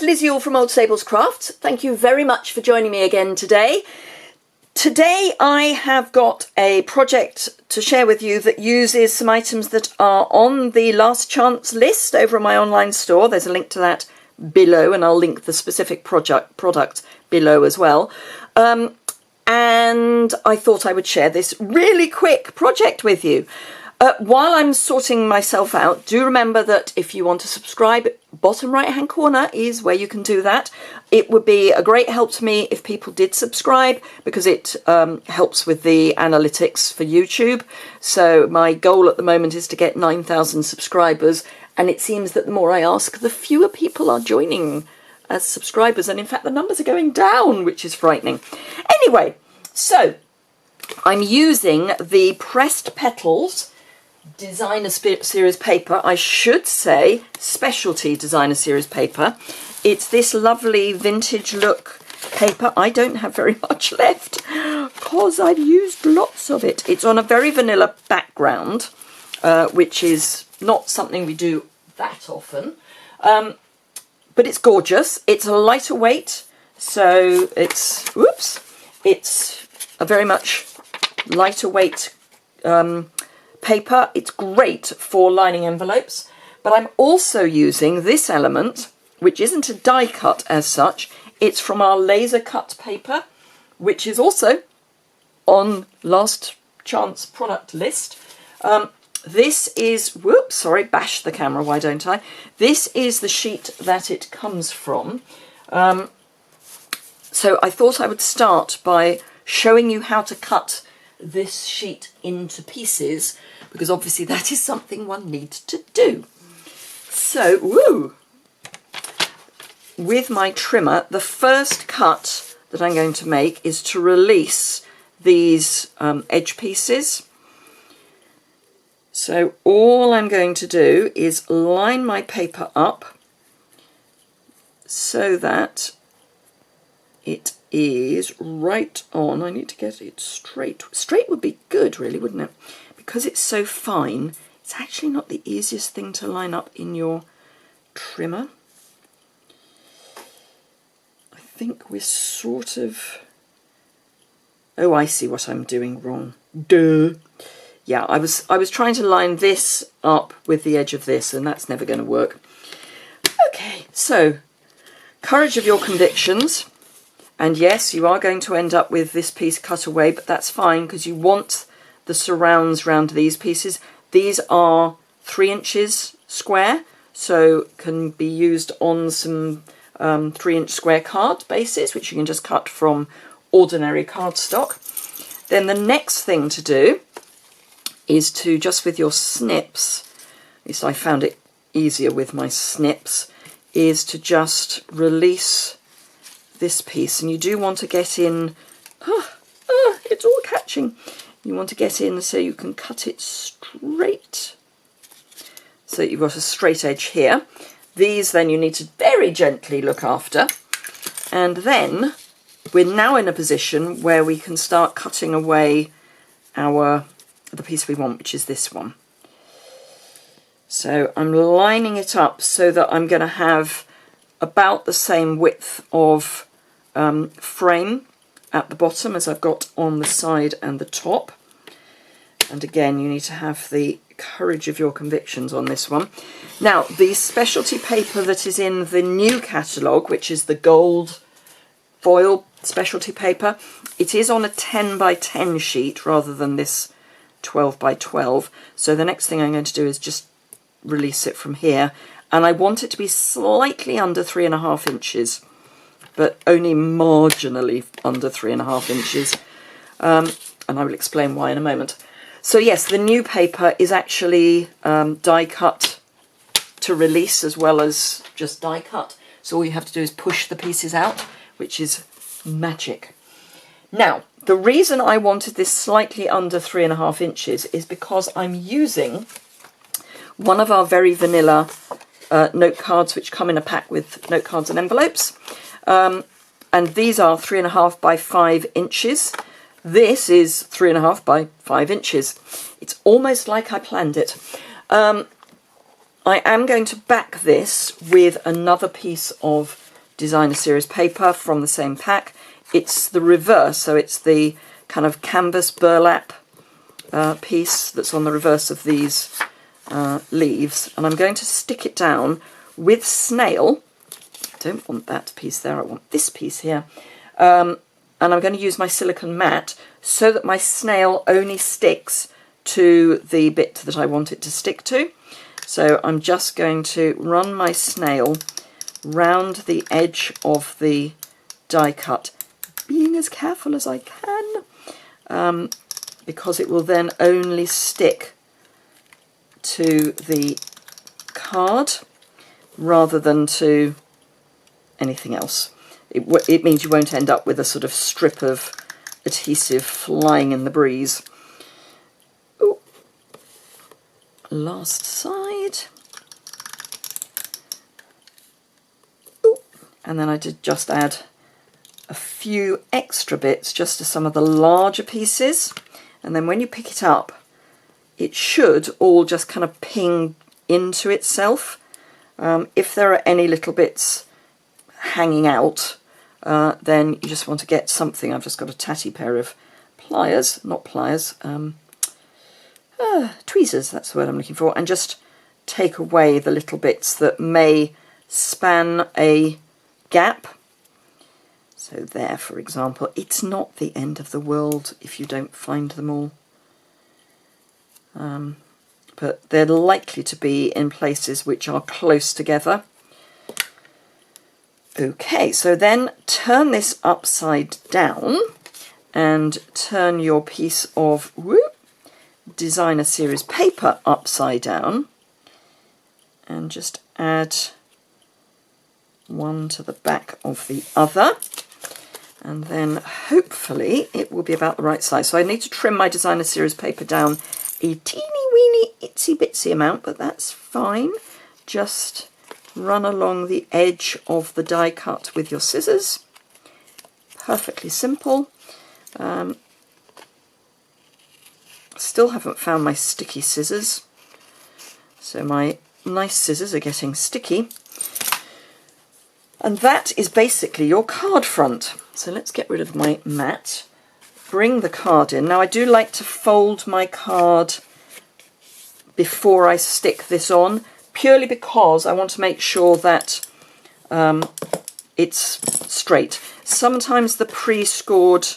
it's Liz Yuille from Old Stables Crafts. Thank you very much for joining me again today. Today I have got a project to share with you that uses some items that are on the last chance list over on my online store. There's a link to that below, and I'll link the specific product below as well. And I thought I would share this really quick project with you. While I'm sorting myself out, do remember that if you want to subscribe, bottom right hand corner is where you can do that. It would be a great help to me if people did subscribe, because it helps with the analytics for YouTube. So my goal at the moment is to get 9,000 subscribers, and it seems that the more I ask, the fewer people are joining as subscribers, and in fact the numbers are going down, which is frightening. Anyway, so I'm using the Pressed Petals Designer Series paper. I should say specialty Designer Series paper. It's this lovely vintage look paper. I don't have very much left because I've used lots of it. It's on a very vanilla background, which is not something we do that often, but it's gorgeous. It's a lighter weight, so it's a very much lighter weight paper. It's great for lining envelopes, but I'm also using this element, which isn't a die cut as such. It's from our laser cut paper, which is also on last chance product list. This is, whoops, sorry, bash the camera, why don't I? This is the sheet that it comes from. So I thought I would start by showing you how to cut this sheet into pieces, because obviously that is something one needs to do. So, with my trimmer, the first cut that I'm going to make is to release these edge pieces. So all I'm going to do is line my paper up so that it is right on. I need to get it straight. Straight would be good, really, wouldn't it? Because it's so fine, it's actually not the easiest thing to line up in your trimmer. I think we're sort of... Oh, I see what I'm doing wrong. Duh. Yeah, I was trying to line this up with the edge of this, and that's never going to work. Okay, so courage of your convictions. And yes, you are going to end up with this piece cut away, but that's fine because you want the surrounds round these pieces. These are 3 inches square, so can be used on some 3-inch square card bases, which you can just cut from ordinary cardstock. Then the next thing to do is to, just with your snips, at least I found it easier with my snips, is to just release this piece. And you do want to get in, it's all catching. You want to get in so you can cut it straight, so that you've got a straight edge here. These then you need to very gently look after, and then we're now in a position where we can start cutting away the piece we want, which is this one. So I'm lining it up so that I'm going to have about the same width of frame at the bottom as I've got on the side and the top. And again, you need to have the courage of your convictions on this one. Now, the specialty paper that is in the new catalogue, which is the gold foil specialty paper, it is on a 10 by 10 sheet rather than this 12 by 12. So the next thing I'm going to do is just release it from here, and I want it to be slightly under 3.5 inches, but only marginally under 3.5 inches, and I will explain why in a moment. So yes, the new paper is actually die cut to release as well as just die cut, so all you have to do is push the pieces out, which is magic. Now, the reason I wanted this slightly under 3.5 inches is because I'm using one of our very vanilla note cards, which come in a pack with note cards and envelopes. And these are 3.5 by 5 inches. This is 3.5 by 5 inches. It's almost like I planned it. I am going to back this with another piece of designer series paper from the same pack. It's the reverse, so it's the kind of canvas burlap piece that's on the reverse of these leaves, and I'm going to stick it down with snail. I don't want that piece there, I want this piece here. And I'm going to use my silicone mat so that my snail only sticks to the bit that I want it to stick to. So I'm just going to run my snail round the edge of the die cut, being as careful as I can, because it will then only stick to the card rather than to anything else. It means you won't end up with a sort of strip of adhesive flying in the breeze. Ooh. Last side. Ooh. And then I did just add a few extra bits just to some of the larger pieces, and then when you pick it up it should all just kind of ping into itself. If there are any little bits hanging out, then you just want to get something. I've just got a tatty pair of pliers, not pliers, tweezers, that's the word I'm looking for, and just take away the little bits that may span a gap. So there, for example, it's not the end of the world if you don't find them all. But they're likely to be in places which are close together. Okay, so then turn this upside down and turn your piece of designer series paper upside down and just add one to the back of the other, and then hopefully it will be about the right size. So I need to trim my designer series paper down a teeny weeny itsy bitsy amount, but that's fine. Just run along the edge of the die cut with your scissors. Perfectly simple. Still haven't found my sticky scissors, so my nice scissors are getting sticky. And that is basically your card front. So let's get rid of my mat. Bring the card in. Now I do like to fold my card before I stick this on, purely because I want to make sure that it's straight. Sometimes the pre-scored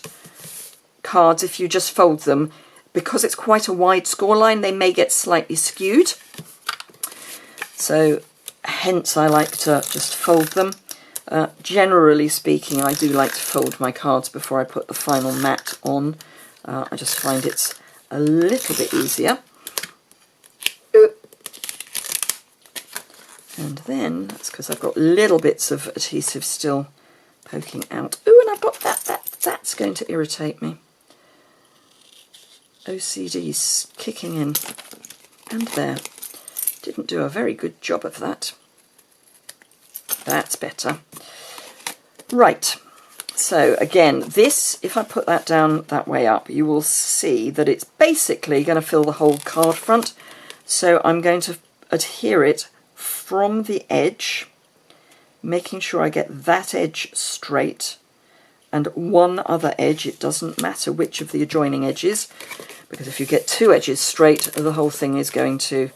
cards, if you just fold them, because it's quite a wide score line, they may get slightly skewed. So hence I like to just fold them. Generally speaking, I do like to fold my cards before I put the final mat on. I just find it's a little bit easier. And then, that's because I've got little bits of adhesive still poking out. Ooh, and I've got that's going to irritate me. OCD's kicking in. And there. Didn't do a very good job of that. That's better. Right, so again, this, if I put that down that way up, you will see that it's basically going to fill the whole card front. So I'm going to adhere it from the edge, making sure I get that edge straight and one other edge. It doesn't matter which of the adjoining edges, because if you get two edges straight, the whole thing is going to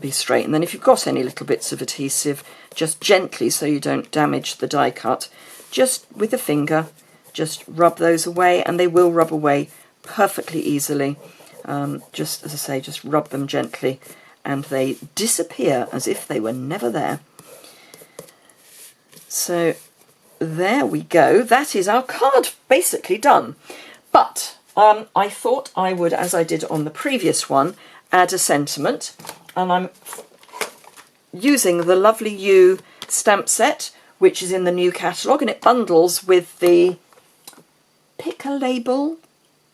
be straight. And then if you've got any little bits of adhesive, just gently, so you don't damage the die cut, just with a finger, just rub those away, and they will rub away perfectly easily. Just as I say, just rub them gently and they disappear as if they were never there. So there we go. That is our card basically done. But I thought I would, as I did on the previous one, add a sentiment, and I'm using the lovely Yuille stamp set, which is in the new catalogue, and it bundles with the Pick a Label,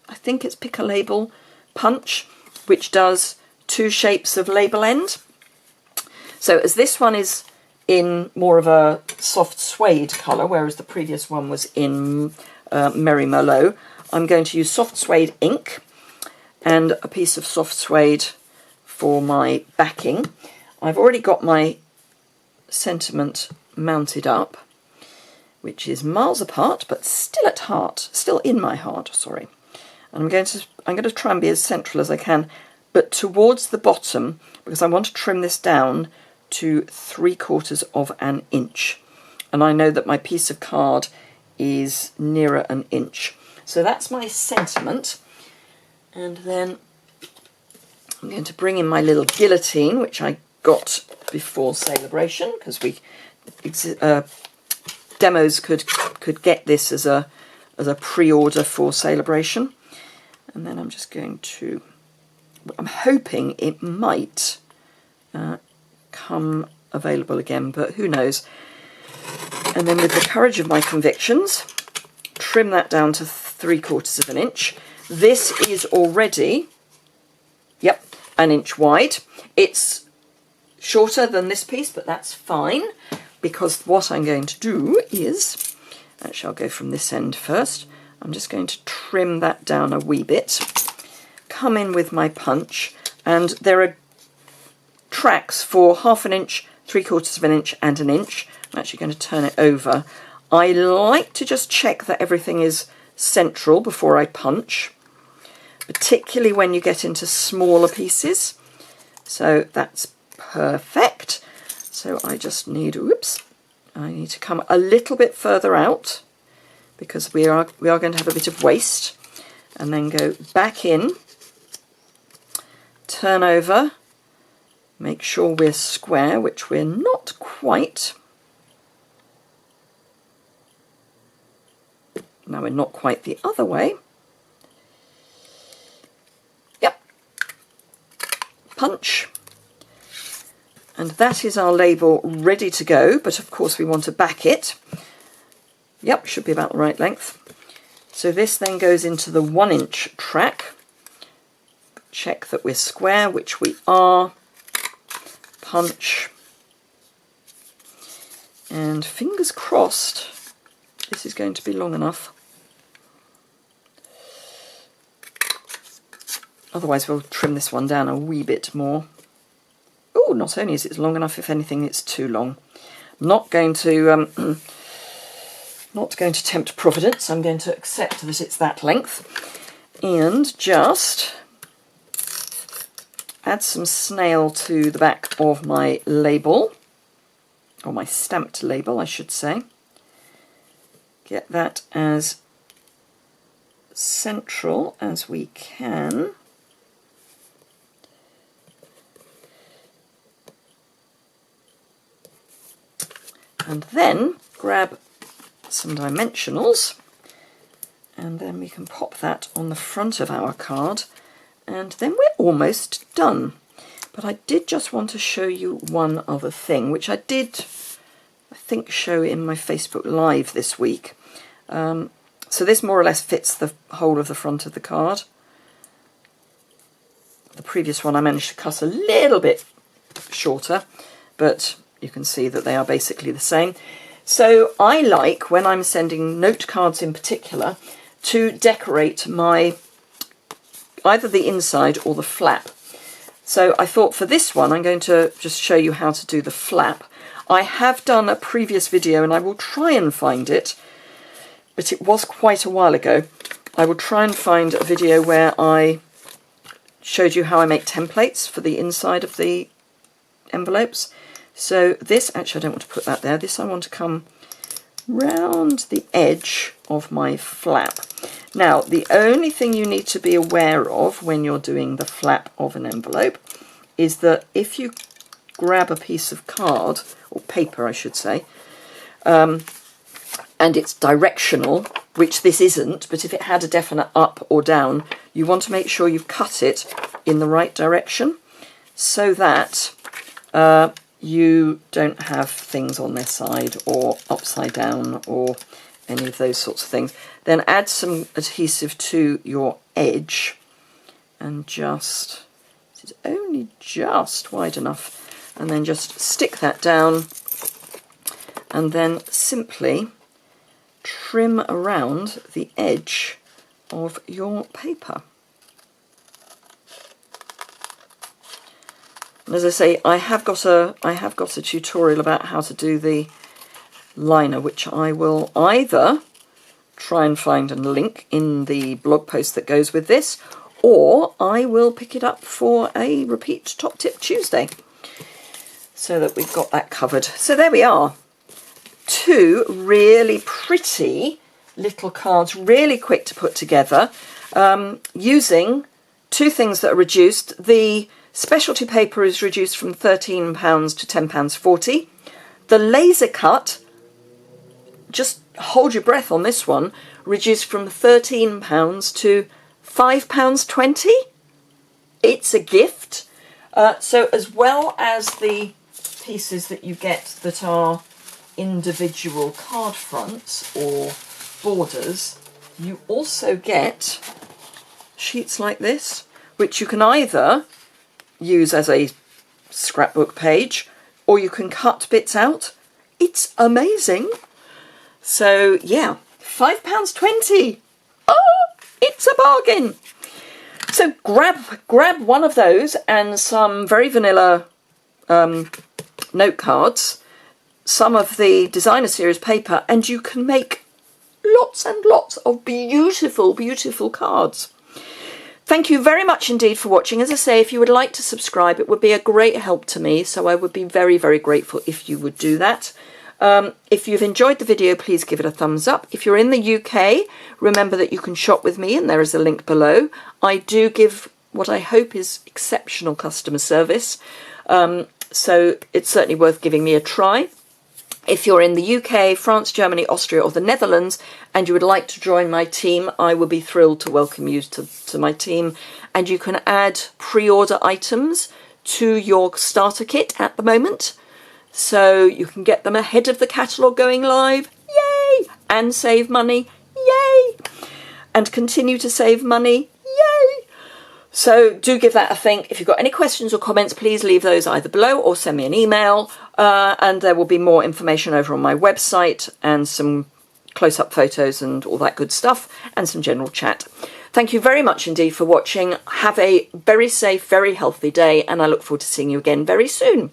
I think it's Pick a Label punch, which does two shapes of label end. So as this one is in more of a soft suede colour, whereas the previous one was in Merry Merlot, I'm going to use soft suede ink and a piece of soft suede for my backing. I've already got my sentiment mounted up, which is miles apart, but still at heart, still in my heart, sorry. And I'm going to try and be as central as I can, but towards the bottom, because I want to trim this down to 3/4 of an inch. And I know that my piece of card is nearer an inch. So that's my sentiment. And then I'm going to bring in my little guillotine, which I got before Celebration, because demos could get this as a pre-order for Celebration. And then I'm just going to, I'm hoping it might come available again, but who knows. And then with the courage of my convictions, trim that down to 3/4 of an inch. This is already, yep, an inch wide. It's shorter than this piece, but that's fine, because what I'm going to do is, actually I'll go from this end first, I'm just going to trim that down a wee bit, come in with my punch, and there are tracks for 1/2 an inch, 3/4 of an inch and an inch. I'm actually going to turn it over. I like to just check that everything is central before I punch, particularly when you get into smaller pieces. So that's perfect. So I just need, oops, I need to come a little bit further out, because we are going to have a bit of waste, and then go back in, turn over, make sure we're square, which we're not quite. Now we're not quite the other way. Yep. Punch. And that is our label ready to go, but of course we want to back it. Yep, should be about the right length. So this then goes into the 1 inch track. Check that we're square, which we are. Punch. And fingers crossed, this is going to be long enough. Otherwise we'll trim this one down a wee bit more. Oh, not only is it long enough, if anything, it's too long. I'm not going to tempt Providence. I'm going to accept that it's that length, and just add some snail to the back of my label, or my stamped label, I should say. Get that as central as we can. And then grab some dimensionals, and then we can pop that on the front of our card, and then we're almost done. But I did just want to show you one other thing, which I did, I think, show in my Facebook Live this week. So this more or less fits the whole of the front of the card. The previous one I managed to cut a little bit shorter, but you can see that they are basically the same. So I like, when I'm sending note cards in particular, to decorate my either the inside or the flap. So I thought for this one I'm going to just show you how to do the flap. I have done a previous video, and I will try and find it, but it was quite a while ago. I will try and find a video where I showed you how I make templates for the inside of the envelopes. So this, actually I don't want to put that there, this I want to come round the edge of my flap. Now the only thing you need to be aware of when you're doing the flap of an envelope is that if you grab a piece of card, or paper I should say, and it's directional, which this isn't, but if it had a definite up or down, you want to make sure you've cut it in the right direction so that you don't have things on their side or upside down or any of those sorts of things. Then add some adhesive to your edge, and just, this is only just wide enough, and then just stick that down, and then simply trim around the edge of your paper. And as I say, I have got a tutorial about how to do the liner, which I will either try and find a link in the blog post that goes with this, or I will pick it up for a repeat Top Tip Tuesday, so that we've got that covered. So there we are. 2 really pretty little cards, really quick to put together, using 2 things that are reduced. The specialty paper is reduced from £13 to £10.40. The laser cut, just hold your breath on this one, reduced from £13 to £5.20. It's a gift. So as well as the pieces that you get that are individual card fronts or borders, you also get sheets like this, which you can either use as a scrapbook page, or you can cut bits out. It's amazing. So yeah, £5.20. Oh, it's a bargain. So grab one of those and some very vanilla note cards, some of the designer series paper, and you can make lots and lots of beautiful, beautiful cards. Thank you very much indeed for watching. As I say, if you would like to subscribe, it would be a great help to me, so I would be very, very grateful if you would do that. If you've enjoyed the video, please give it a thumbs up. If you're in the UK, remember that you can shop with me, and there is a link below. I do give what I hope is exceptional customer service, so it's certainly worth giving me a try. If you're in the UK, France, Germany, Austria, or the Netherlands, and you would like to join my team, I would be thrilled to welcome you to my team. And you can add pre-order items to your starter kit at the moment, so you can get them ahead of the catalogue going live. Yay! And save money. Yay! And continue to save money. Yay! So do give that a think. If you've got any questions or comments, please leave those either below or send me an email. And there will be more information over on my website, and some close-up photos and all that good stuff, and some general chat. Thank you very much indeed for watching. Have a very safe, very healthy day, and I look forward to seeing you again very soon.